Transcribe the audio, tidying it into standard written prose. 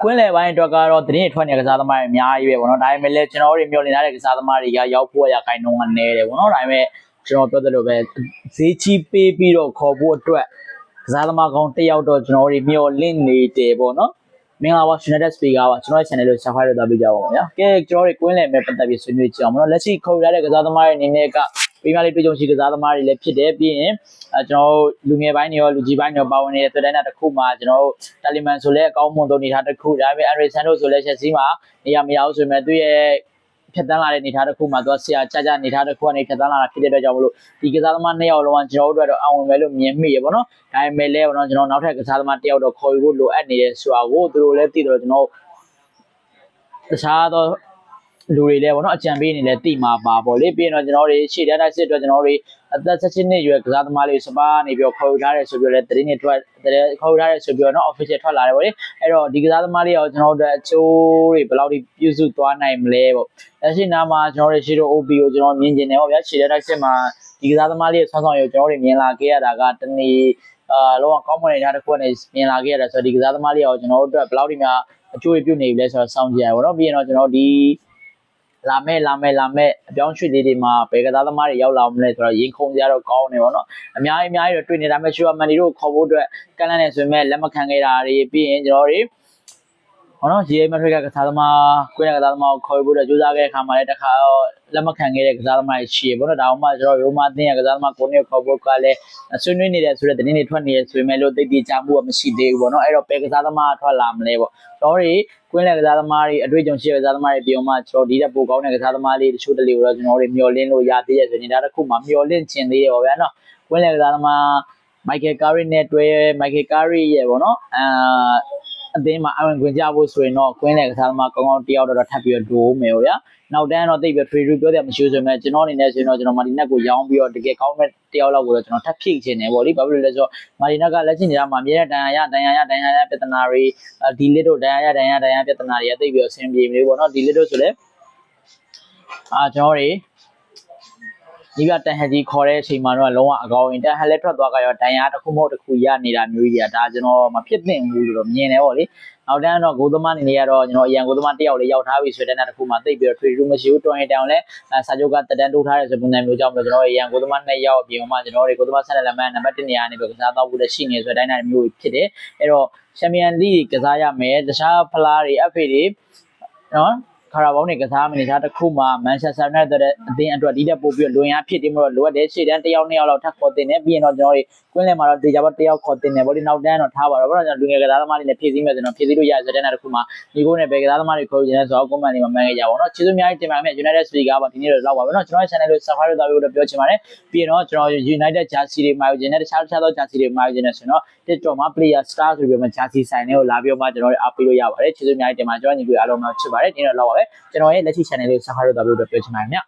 ကွင်းလယ်ပိုင်းအတွက်ကတော့သတင်းထွက်နေကစားသမားတွေအများကြီးပဲပေါ့နော်ဒါပေမဲ့လည်းကျွန်တော်တို့မျှော်လင့်ထားတဲ့ကစားသမားတွေကရောက်ဖို့ရခိုင်နှုန်းကနေတယ်ပေါ့နော်ဒါပေမဲ့ကျွန်တော်ပြောသလိုပဲဈေးကြီးပေးပြီးတော့ခေါ်ဖို့အတွက်ကစားသမားကောင်းတစ်ယောက်တော့ကျွန်တော်တို့မျှော်လင့်နေတယ်ပေါ့နော်မင်္ဂလာပါ United Speaker ပါကျွန်တော်ရဲ့ channel ကို subscribe လုပ်ပေးကြပါဦးဗျာကဲကျွန်တော်တို့ကွင်းလယ်မဲ့ပတ်သက်ပြီးဆွေးနွေးကြအောင်ပေါ့နော်လက်ရှိခေါ်ရတဲ့ကစားသမားတွေအနေနဲ့ကပြည်မာလေးတွေ့ကြုံရှိကစားသမားတွေလည်းဖြစ်တယ်ပြီးရင်ကျွန်တော်လူငယ်ပိုင်းတွေရောလူကြီးပိုင်းတွေရောပါဝင်နေတဲ့တွေ့တိုင်းတစ်ခုမှာကျွန်တော်တို့တာလီမန်ဆိုလဲအကောင်းမွန်သောအနေထားတစ်ခုဒါပေမဲ့အန်ရီဆန်တို့ဆိုလဲချက်စီးမှာနေရာမရအောင်ဆိုပေမဲ့သူရဲ့ဖြတ်တန်းလာတဲ့အနေထားတစ်ခုမှာသူဆရာကြကြအနေထားတစ်ခုကနေဖြတ်တန်းလာတာဖြစ်တဲ့အတွက်ကြောင့်မလို့ဒီကစားသမား2ယောက်လုံးကကျွန်တော်တို့အတွက်တော့အောင်ဝင်မယ်လို့မြင်မိရပေါ့နော်ဒါပေမဲ့လည်းပေါ့နော်ကျွန်တော်နောက်ထပ်ကစားသမား1ယောက်တော့ခေါ်ယူဖို့လိုအပ်နေတယ်ဆိုတာကိုသူတို့လည်းသိတယ်ကျွန်တော်တခြားသောလူတွေလည်းပေါ့နော်အကြံပေးနေလဲတိမှာပါပေါ့လေပြီးရင်တော့ကျွန်တော်တို့ရှေ့တန်းတိုက်စစ်အတွက်ကျွန်တော်တို့အသက်16နှစ်ရွယ်ကစားသမားလေးစပါးနေပြီးခေါ်ယူထားတယ်ဆိုပြီးတော့လည်းသတင်းတွေထွက်ခေါ်ယူထားတယ်ဆိုပြီးတော့နော် official ထွက်လာတယ်ပေါ့လေအဲ့တော့ဒီကစားသမားလေးရောကျွန်တော်တို့အချိုးတွေဘယ်လောက်ထိပြုစုသွားနိုင်မလဲပေါ့လက်ရှိနားမှာကျွန်တော်တို့ရှေ့တော့ OB ကိုကျွန်တော်မြင်ကျင်တယ်ပေါ့ဗျာရှေ့တန်းတိုက်စစ်မှာဒီကစားသမားလေးရဲ့ဆောင်းဆောင်ရုပ်ကျွန်တော်တို့မြင်လာခဲ့ရတာကတနေ့လောကကောင်းမွန်နေတဲ့တစ်ခုနဲ့မြင်လာခဲ့ရတာဆိုတော့ဒီကစားသမားလေးရောကျွန်တော်တို့အတွက်ဘယ်လောက်ထိများအကျိုးပြုနေပြီလဲဆိုတော့စောင့်ကြည့်ရပါတော့ပြီးရင်တော့ကျွန်တော်ဒီလာမဲ့အပြောင်းရွှေ့လေးတွေမှာဘယ်ကစားသမားတွေရောက်လာမလဲဆိုတော့ရင်ခုန်ကြတော့ကောင်းနေပါတော့အများကြီးတော့တွေ့နေတာမဲ့ရှူအမန်ဒီတို့ခေါ်ဖို့အတွက်ကန့်လန့်နေဆိုပေမဲ့လက်မခံခဲ့တာတွေပြီးရင်ကျွန်တော်တို့ဟောနော်ရေမထွေးကစားသမားကွင်းကစားသမားကိုခေါ်ဖို့အတွက်ကြိုးစားခဲ့တဲ့အခါမှာလည်းတစ်ခါလက်မခံခဲ့တဲ့ကစားသမားတွေရှိရပေါ့နော်ဒါမှမဟုတ်ကျွန်တော်ရိုမာအသင်းရဲ့ကစားသမားကိုနေခေါ်ဖို့ကလည်းဆွေးနွေးနေတယ်ဆိုတဲ့သတင်းတွေထွက်နေရဆိုပေမဲ့လို့သိတိကျမှုကမရှိသေးဘူးပေါ့နော်အဲ့တော့ဘယ်ကစားသမားထွက်လာမလဲပေါ့ကျွန်တော်တို့ကွင်းလယ်ကစားသမားတွေအတွေ့အကြုံရှိတဲ့ကစားသမားတွေပြောမှကျွန်တော်ဒီတက်ပိုကောင်းတဲ့ကစားသမားလေးတချို့တလေကိုတော့ကျွန်တော်တို့မျှော်လင့်လို့ရသေးတယ်ဆိုရင်ဒါတစ်ခုမှမျှော်လင့်ချင်သေးတယ်ပေါ့ဗျာနော်ကွင်းလယ်ကစားသမားမိုက်ကယ်ကာရီနဲ့တွဲမိုက်ကယ်ကာရီရဲ့ပေါ့နော်အသင်းမှာအဝင်ခွင့်ကြဖို့ဆိုရင်တော့ကွင်းလယ်ကစားသမားကောင်းကောင်းတယောက်တော့ထပ်ပြီးတော့ဒိုးမယ်ပေါ့ဗျာနောက်တန်းတော့တိတ်ပြီး trade ပြောတယ်မရှိဘူးဆိုပေမဲ့ကျွန်တော်အနေနဲ့ဆိုရင်တော့ကျွန်တော်မာတီနက်ကိုရောင်းပြီးတော့တကယ်ကောင်းတဲ့တယောက်လောက်ကိုတော့ကျွန်တော်ထပ်ဖြည့်ချင်တယ်ပေါ့လေဘာဖြစ်လို့လဲဆိုတော့မာတီနက်ကလက်ရှိနေတာမှာအမြဲတမ်းဒဏ်ရာရပြဿနာတွေဒီလစ်တို့ဒဏ်ရာရပြဿနာတွေကတိတ်ပြီးတော့ဆင်ပြေမလို့ပေါ့နော်ဒီလစ်တို့ဆိုလဲကျွန်တော်တွေဒီကတန်ဟန်ကြီးခေါ်တဲ့အချိန်မှာတော့လုံးဝအကောင်းရင်တန်ဟန်လက်ထွက်သွားကြရောဒဏ်ရာတစ်ခုမဟုတ်တစ်ခုရနေတာမျိုးကြီးဒါကျွန်တော်မဖြစ်သင့်ဘူးလို့တော့မြင်တယ်ပေါ့လေနောက်တန်းတော့ဂိုးသမားအနေနဲ့ကတော့ကျွန်တော်အရန်ဂိုးသမားတစ်ယောက်လေးရောက်ထားပြီဆိုတဲ့တစ်ခုမှတိတ်ပြီးတော့ trade မရှိဘူးတွန်ရင်တောင်လဲစာချုပ်ကတက်တန်းတိုးထားတဲ့ဆိုပုံစံမျိုးကြောင့်ကျွန်တော်အရန်ဂိုးသမား2ယောက်အပြင်မှာကျွန်တော်တွေဂိုးသမားဆက်လက်မှတ်နံပါတ်1နေရာနေပြီးကစားတော့ဘူးလည်းရှိနေဆိုတဲ့အတိုင်းမျိုးဖြစ်တယ်အဲ့တော့ချန်ပီယံလိကစားရမယ်တခြားဖလားတွေ FA တွေနော်ခါရာဘောင်းတွေကစားမနေသားတစ်ခုမှာမန်ချက်စတာယူနိုက်တက်အသင်းအတွက်ဒီတက်ပို့ပြီးလွန်ရဖြစ်တယ်မလို့လိုအပ်တဲ့ရှေ့တန်းတစ်ယောက်2ယောက်လောက်ထပ်ခေါ်တင်နေပြီးရင်တော့ကျွန်တော်တို့ကွင်းလယ်မှာတော့တေချာဘတ်တစ်ယောက်ခေါ်တင်နေဗောဒီနောက်တန်းတော့ထားပါတော့ဗောကျွန်တော်လူငယ်ကစားသမားတွေနဲ့ဖြည့်ဆည်းမယ်ဆိုတော့ဖြည့်ဆည်းလို့ရတဲ့တဲ့တစ်ခုမှာဒီကိုနဲ့ဘယ်ကစားသမားတွေခေါ်ယူနေလဲဆိုတော့ကွန်မန့်တွေမှာမှန်းခဲ့ကြပါတော့ကျေးဇူးအများကြီးတင်ပါမယ် United Speaker ပါဒီနေ့တော့လောက်ပါပဲเนาะကျွန်တော်ရဲ့ channel ကို subscribe လုပ်ပြီးတော့ပြောချင်ပါတယ်ပြီးရင်တော့ကျွန်တော် United Jersey တွေမှာယူခြင်းနဲ့တခြားသော Jersey တွေမှာယူခြင်းနဲ့ဆိုတော့ TikTok မှာ Player Star ဆိုပြီးတော့ Jersey ဆိုင်တွေကိုလာပြီးတော့မှကျွန်တော်တို့အားပေးလို့ရပါတယ်ကျေးဇူးအများကြီးတင်ပါကျွန်တော်ညီကိုအားလုံးများချစ်ပါတယ်ဒီနေ့တော့လောက်ပါပဲကျွန်တော်ရဲ့လက်ရှိ channel လေးကို subscribe လုပ်ပြီးတော့ပြောချင်ပါတယ်ခင်ဗျ